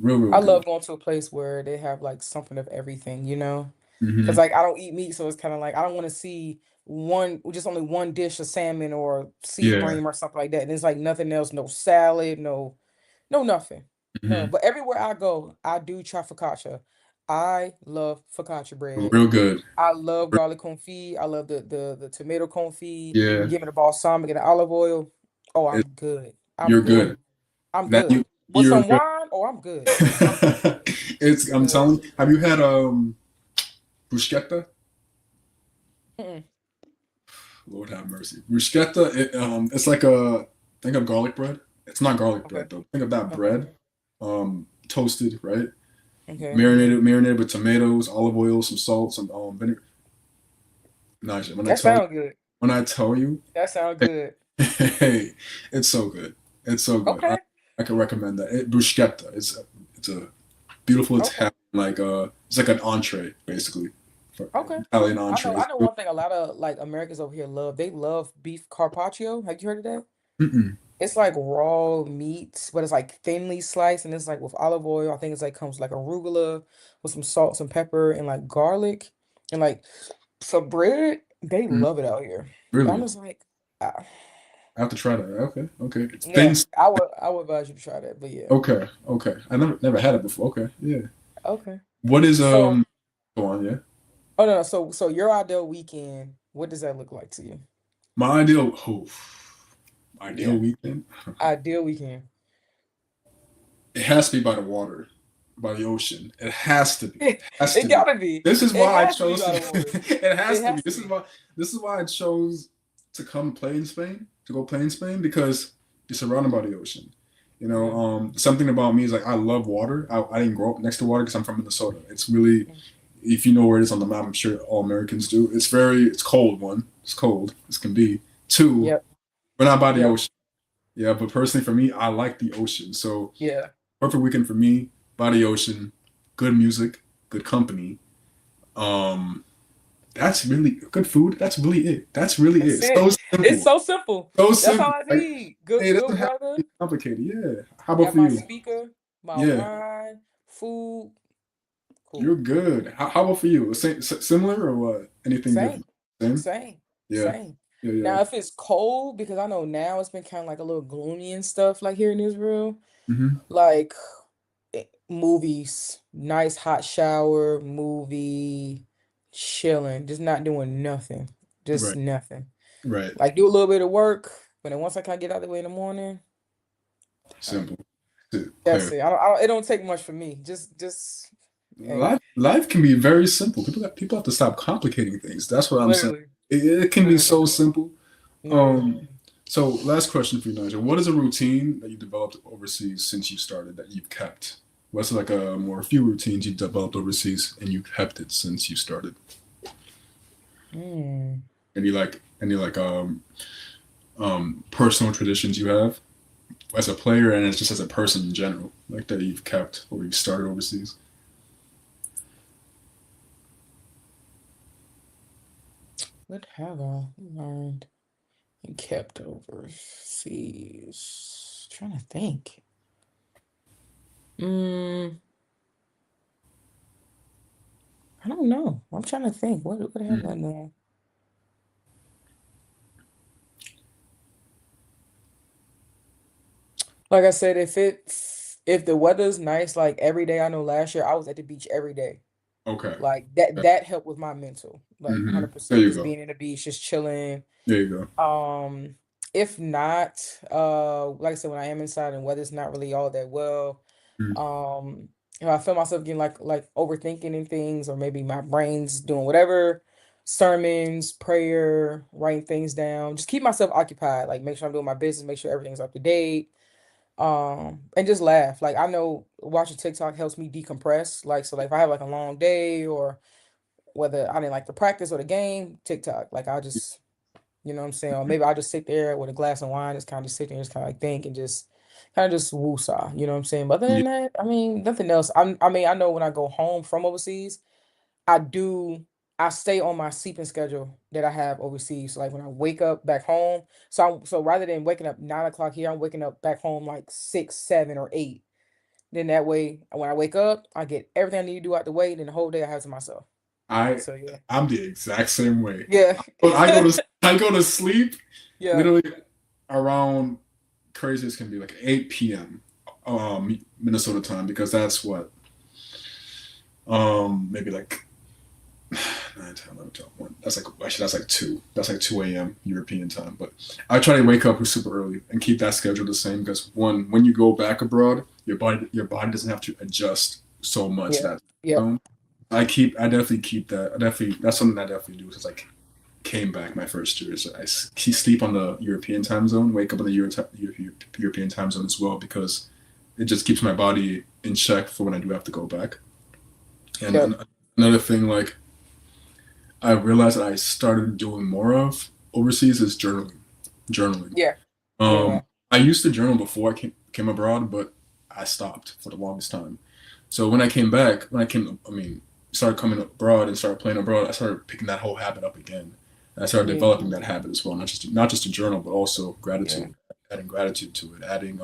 Speaker 2: real
Speaker 1: I
Speaker 2: good.
Speaker 1: love going to a place where they have like something of everything, you know? Because
Speaker 2: Hmm.
Speaker 1: like I don't eat meat, so it's kind of like I don't want to see just only one dish of salmon or sea
Speaker 2: Yeah.
Speaker 1: bream or something like that. And it's like nothing else, no salad, no nothing. No.
Speaker 2: Hmm.
Speaker 1: But everywhere I go, I do try focaccia. I love focaccia bread.
Speaker 2: Real good.
Speaker 1: I love garlic confit. I love the tomato confit.
Speaker 2: Yeah,
Speaker 1: Give me the balsamic and the olive oil. Oh,
Speaker 2: it,
Speaker 1: I'm good. I'm
Speaker 2: you're good.
Speaker 1: good. I'm
Speaker 2: That
Speaker 1: good. With
Speaker 2: you're
Speaker 1: some
Speaker 2: good.
Speaker 1: wine, oh, I'm good. I'm good.
Speaker 2: It's I'm
Speaker 1: Good.
Speaker 2: telling you, have you had bruschetta?
Speaker 1: Mm-mm.
Speaker 2: Lord have mercy. Bruschetta, it's like a think of garlic bread. It's not garlic
Speaker 1: Okay.
Speaker 2: bread though. Think of that bread,
Speaker 1: Okay.
Speaker 2: toasted, right?
Speaker 1: Okay.
Speaker 2: Marinated with tomatoes, olive oil, some salt, some vinegar. Nice.
Speaker 1: That sounds good.
Speaker 2: When I tell you,
Speaker 1: That sounds
Speaker 2: hey,
Speaker 1: good.
Speaker 2: hey, it's so good. It's so good.
Speaker 1: Okay.
Speaker 2: I can recommend that. Bruschetta. It's a beautiful
Speaker 1: Okay.
Speaker 2: Italian it's like an entree basically, for
Speaker 1: Okay.
Speaker 2: Italian
Speaker 1: I know.
Speaker 2: entree.
Speaker 1: I know one thing. A lot of like Americans over here love. They love beef carpaccio. Have you heard of that?
Speaker 2: Mm-mm.
Speaker 1: It's like raw meat, but it's like thinly sliced, and it's like with olive oil. I think it's like comes like arugula with some salt, some pepper, and like garlic, and like some bread. They
Speaker 2: Mm,
Speaker 1: love it out here. I'm
Speaker 2: really?
Speaker 1: just like, ah,
Speaker 2: I have to try that. Okay, okay. It's thin.
Speaker 1: yeah. I would advise you to try that. But yeah.
Speaker 2: Okay, okay. I never had it before. Okay, yeah.
Speaker 1: Okay.
Speaker 2: What is
Speaker 1: So,
Speaker 2: Go on, yeah.
Speaker 1: oh no, no. So your ideal weekend, what does that look like to you?
Speaker 2: My ideal
Speaker 1: Yeah,
Speaker 2: weekend.
Speaker 1: ideal weekend.
Speaker 2: It has to be by the water, by the ocean. It has to be. It has
Speaker 1: It
Speaker 2: to be.
Speaker 1: gotta be.
Speaker 2: This is
Speaker 1: It
Speaker 2: why I
Speaker 1: has to be
Speaker 2: chose
Speaker 1: by
Speaker 2: to.
Speaker 1: the water.
Speaker 2: It has
Speaker 1: It
Speaker 2: to be.
Speaker 1: has to be.
Speaker 2: This is why I chose to come play in Spain, to go play in Spain, because you're surrounded by the ocean.
Speaker 1: Yeah.
Speaker 2: Something about me is like I love water. I didn't grow up next to water because I'm from Minnesota. It's really,
Speaker 1: Mm.
Speaker 2: if you know where it is on the map, I'm sure all Americans do. It's cold. One, it's cold as can be. Two,
Speaker 1: Yep.
Speaker 2: we're not by the
Speaker 1: Yep.
Speaker 2: ocean. Yeah, but personally for me, I like the ocean. So
Speaker 1: Yeah.
Speaker 2: perfect weekend for me, by the ocean, good music, good company. Um, that's really good food. That's really it. That's really
Speaker 1: That's
Speaker 2: it.
Speaker 1: it.
Speaker 2: So
Speaker 1: It's
Speaker 2: simple.
Speaker 1: so simple.
Speaker 2: So
Speaker 1: That's all
Speaker 2: simple.
Speaker 1: I
Speaker 2: Like,
Speaker 1: need. Good,
Speaker 2: hey, it
Speaker 1: good
Speaker 2: doesn't have to
Speaker 1: weather.
Speaker 2: be complicated. Yeah. How about
Speaker 1: Got
Speaker 2: for
Speaker 1: my
Speaker 2: you?
Speaker 1: speaker, my
Speaker 2: Yeah,
Speaker 1: wine, food.
Speaker 2: you're
Speaker 1: Cool.
Speaker 2: good. How about for you? Similar or what? Anything
Speaker 1: Same.
Speaker 2: different? Same?
Speaker 1: Same.
Speaker 2: Yeah.
Speaker 1: Same.
Speaker 2: Yeah, yeah.
Speaker 1: Now, if it's cold, because I know now it's been kind of like a little gloomy and stuff, like here in Israel,
Speaker 2: Mm-hmm.
Speaker 1: like movies, nice hot shower, movie, chilling, just not doing nothing, just
Speaker 2: Right.
Speaker 1: nothing.
Speaker 2: Right.
Speaker 1: Like do a little bit of work, but then once I kind of get out of the way in the morning,
Speaker 2: Simple.
Speaker 1: that's
Speaker 2: Clear.
Speaker 1: it. I don't. It don't take much for me. Just, hey,
Speaker 2: Life can be very simple. People have to stop complicating things. That's what I'm saying.
Speaker 1: literally,
Speaker 2: It can be
Speaker 1: literally,
Speaker 2: so simple.
Speaker 1: literally.
Speaker 2: Um, so last question for you, Nigel. What is a routine that you developed overseas since you started that you've kept? What's like a more few routines you've developed overseas and you've kept it since you started?
Speaker 1: Hmm.
Speaker 2: Any like personal traditions you have as a player and as just as a person in general, like that you've kept or you started overseas?
Speaker 1: What have I learned and kept overseas? Trying to think. Mm, I don't know. I'm trying to think. What have I
Speaker 2: Mm.
Speaker 1: done? Like I said, if the weather's nice, like every day, I know last year I was at the beach every day.
Speaker 2: Okay.
Speaker 1: Like that helped with my mental, like
Speaker 2: Mm-hmm. There
Speaker 1: 100%.
Speaker 2: you
Speaker 1: Just
Speaker 2: go.
Speaker 1: being in the beach, just chilling.
Speaker 2: There you go.
Speaker 1: Um, if not, like I said, when I am inside and weather's not really all that well,
Speaker 2: Mm.
Speaker 1: um, if I feel myself getting like overthinking and things, or maybe my brain's doing whatever, sermons, prayer, writing things down, just keep myself occupied. Like make sure I'm doing my business, make sure everything's up to date. And just laugh. Like I know watching TikTok helps me decompress. Like so, like if I have like a long day or whether I didn't like the practice or the game, TikTok. Like I just you know what I'm saying? Or maybe I'll just sit there with a glass of wine, just kind of sit there and just kind of like think and just kind of just woosah, you know what I'm saying? But other
Speaker 2: Yeah,
Speaker 1: than that, I mean, nothing else. I mean, I know when I go home from overseas, I do I stay on my sleeping schedule that I have overseas. So like when I wake up back home, so rather than waking up 9 o'clock here, I'm waking up back home like 6, 7, or 8. Then that way, when I wake up, I get everything I need to do out the way. Then the whole day I have to myself.
Speaker 2: I
Speaker 1: So yeah,
Speaker 2: I'm the exact same way.
Speaker 1: yeah,
Speaker 2: I go to sleep
Speaker 1: yeah.
Speaker 2: literally around crazy as can be like 8 p.m. Minnesota time because that's what maybe like 9, 10, 11, 12, 1, that's like actually that's like two. That's like 2 a.m. European time. But I try to wake up super early and keep that schedule the same because one, when you go back abroad, your body doesn't have to adjust so much to
Speaker 1: Yeah.
Speaker 2: that
Speaker 1: Yep.
Speaker 2: zone. I definitely keep that. I definitely that's something I definitely do since I came back my first year. So I sleep on the European time zone, wake up on the European time zone as well because it just keeps my body in check for when I do have to go back. And
Speaker 1: Yep.
Speaker 2: another thing, like I realized that I started doing more of overseas is journaling. Journaling.
Speaker 1: Yeah.
Speaker 2: Um,
Speaker 1: Yeah.
Speaker 2: I used to journal before I came abroad, but I stopped for the longest time. So when I came back, started coming abroad and started playing abroad, I started picking that whole habit up again. And I started
Speaker 1: Yeah.
Speaker 2: developing that habit as well, not just to journal, but also
Speaker 1: Yeah.
Speaker 2: gratitude, adding gratitude to it, adding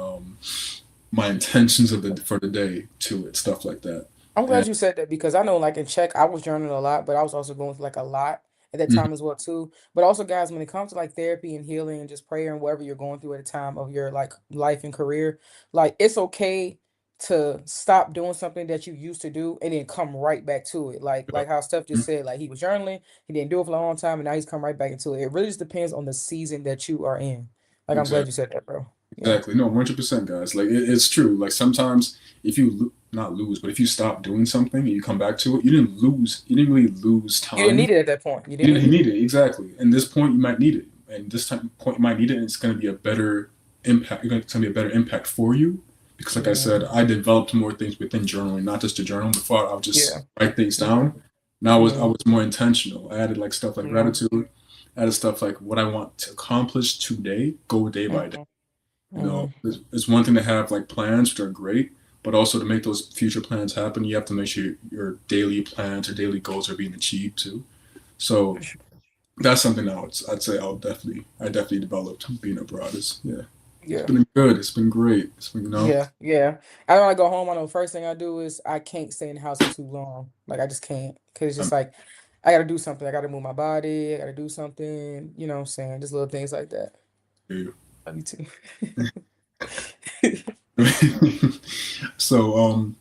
Speaker 2: my intentions of the for the day to it, stuff like that.
Speaker 1: I'm
Speaker 2: And
Speaker 1: glad you said that because I know, like in Czech, I was journaling a lot, but I was also going through like a lot at that
Speaker 2: mhm,
Speaker 1: time as well too. But also, guys, when it comes to like therapy and healing and just prayer and whatever you're going through at a time of your like life and career, like it's okay to stop doing something that you used to do and then come right back to it. Like how Steph just
Speaker 2: mhm,
Speaker 1: said, like he was journaling, he didn't do it for a long time, and now he's come right back into it. It really just depends on the season that you are in. Like I'm glad
Speaker 2: exactly.
Speaker 1: you said that, bro. Yeah.
Speaker 2: Exactly. No, 100%, guys. Like it's true. Like sometimes if you not lose, but if you stop doing something and you come back to it, you didn't lose. You didn't really lose
Speaker 1: You didn't
Speaker 2: time.
Speaker 1: need it at that point. You
Speaker 2: You
Speaker 1: didn't
Speaker 2: didn't
Speaker 1: need it.
Speaker 2: need it exactly. And this point you might need it, and this time point you might need it, and it's going to be a better impact. It's going to be a better impact for you because, like I
Speaker 1: Yeah.
Speaker 2: said, I developed more things within journaling, not just to journal. Before I would just
Speaker 1: Yeah.
Speaker 2: write things
Speaker 1: Yeah.
Speaker 2: down. Now I
Speaker 1: Yeah.
Speaker 2: was more intentional. I added like stuff like
Speaker 1: Yeah.
Speaker 2: gratitude. I added stuff like what I want to accomplish today. Go day by day.
Speaker 1: Mhm.
Speaker 2: You know,
Speaker 1: Mhm.
Speaker 2: it's one thing to have like plans, which are great, but also to make those future plans happen, you have to make sure your daily plans or daily goals are being achieved too. So
Speaker 1: For sure.
Speaker 2: that's something I'd say I definitely developed being abroad. Is yeah, it's
Speaker 1: Yeah.
Speaker 2: been good. It's been great. It's been
Speaker 1: Yeah. Yeah. I when I go home, I know the first thing I do is I can't stay in the house for too long. Like I just can't. Cause it's
Speaker 2: I'm
Speaker 1: just like I gotta do something. I gotta move my body. I gotta do something. You know what I'm saying? Just little things like that.
Speaker 2: you.
Speaker 1: Love you too.
Speaker 2: So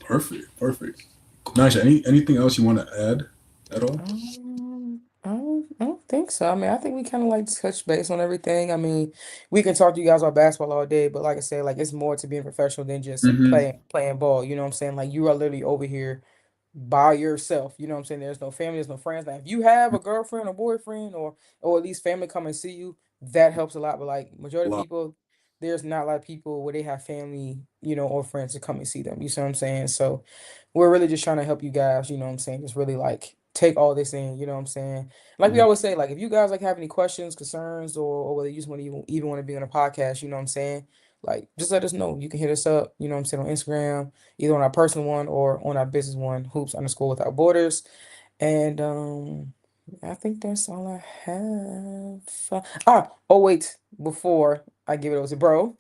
Speaker 2: perfect, perfect. Nisha, anything else you want to add at all?
Speaker 1: I don't think so. I mean, I think we kind of like touch base on everything. I mean, we can talk to you guys about basketball all day, but like I said, like it's more to being professional than just
Speaker 2: Mm-hmm.
Speaker 1: playing ball. You know what I'm saying? Like you are literally over here by yourself. You know what I'm saying? There's no family, there's no friends. Now, if you have a girlfriend or boyfriend or at least family come and see you, that helps a lot. But like
Speaker 2: A
Speaker 1: majority of
Speaker 2: lot.
Speaker 1: people, there's not a lot of people where they have family, or friends to come and see them. You see what I'm saying? So we're really just trying to help you guys, you know what I'm saying? Just really like take all this in, you know what I'm saying? Like we
Speaker 2: Mhm.
Speaker 1: always say, like if you guys like have any questions, concerns, or whether you just want to even want to be on a podcast, you know what I'm saying? Like just let us know. You can hit us up, you know what I'm saying, on Instagram, either on our personal one or on our business one, hoops_without borders. And I think that's all I have. Oh wait, before I give it over to bro.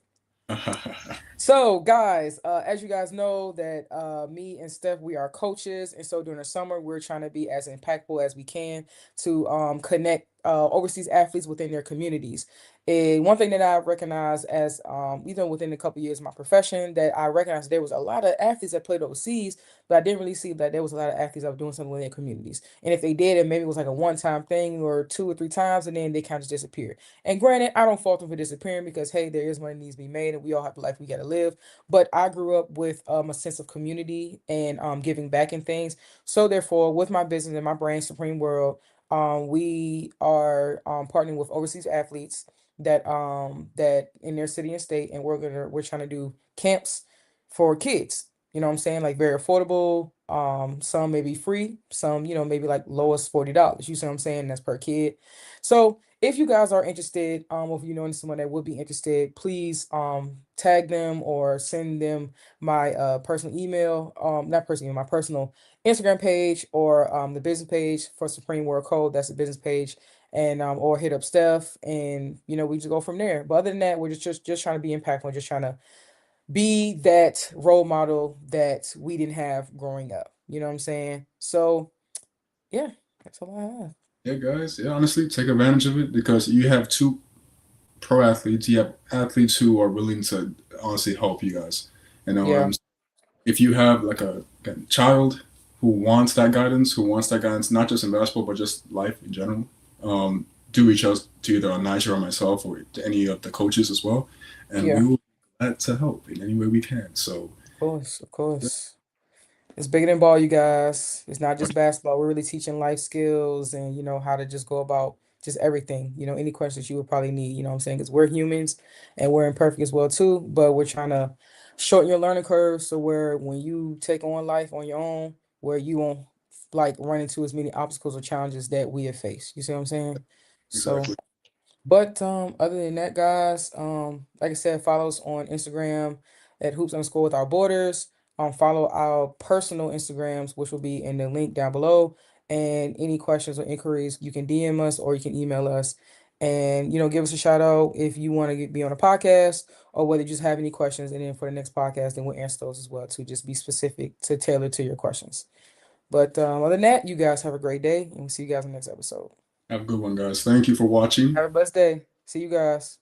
Speaker 1: So, guys, as you guys know, that me and Steph, we are coaches, and so during the summer, we're trying to be as impactful as we can to connect overseas athletes within their communities. And one thing that I recognize as even within a couple years of my profession, that I recognized there was a lot of athletes that played overseas, but I didn't really see that there was a lot of athletes that were doing something within their communities. And if they did, it maybe it was like a one-time thing or two or three times, and then they kind of disappeared. And granted, I don't fault them for disappearing because hey, there is money needs to be made, and we all have the life we got to live. But I grew up with a sense of community and giving back and things. So therefore, with my business and my brand, Supreme World, we are partnering with overseas athletes that in their city and state, and we're trying to do camps for kids. You know what I'm saying? Like very affordable. Some may be free, some, maybe like lowest $40. You see what I'm saying? That's per kid. So if you guys are interested, or if you know someone that would be interested, please tag them or send them my personal email, not personal email, my personal Instagram page or the business page for Supreme World Code. That's the business page, and or hit up Steph, and we just go from there. But other than that, we're just trying to be impactful, just trying to be that role model that we didn't have growing up. You know what I'm saying? So yeah, that's all I have.
Speaker 2: Yeah, guys. Yeah, honestly, take advantage of it because you have two pro athletes. You have athletes who are willing to honestly help you guys. And
Speaker 1: Yeah.
Speaker 2: if you have like a child, who wants that guidance, not just in basketball but just life in general, do reach out to either Nigel or myself or to any of the coaches as well, and we
Speaker 1: Yeah,
Speaker 2: will be glad to help in any way we can. So,
Speaker 1: of course, of
Speaker 2: yeah,
Speaker 1: course. It's bigger than ball, you guys. It's not just basketball. We're really teaching life skills and, how to just go about just everything. Any questions you would probably need, you know what I'm saying? Because we're humans and we're imperfect as well too, but we're trying to shorten your learning curve so where when you take on life on your own, where you won't like run into as many obstacles or challenges that we have faced. You see what I'm saying? So
Speaker 2: exactly.
Speaker 1: but other than that, guys, like I said, follow us on Instagram at hoops underscore without borders. Follow our personal Instagrams, which will be in the link down below. And any questions or inquiries, you can DM us or you can email us. And give us a shout out if you want to be on a podcast or whether you just have any questions. And then for the next podcast, then we'll answer those as well to just be specific to tailor to your questions. But other than that, you guys have a great day, and we'll see you guys in the next episode.
Speaker 2: Have a good one, guys. Thank you for watching.
Speaker 1: Have a blessed day. See you guys.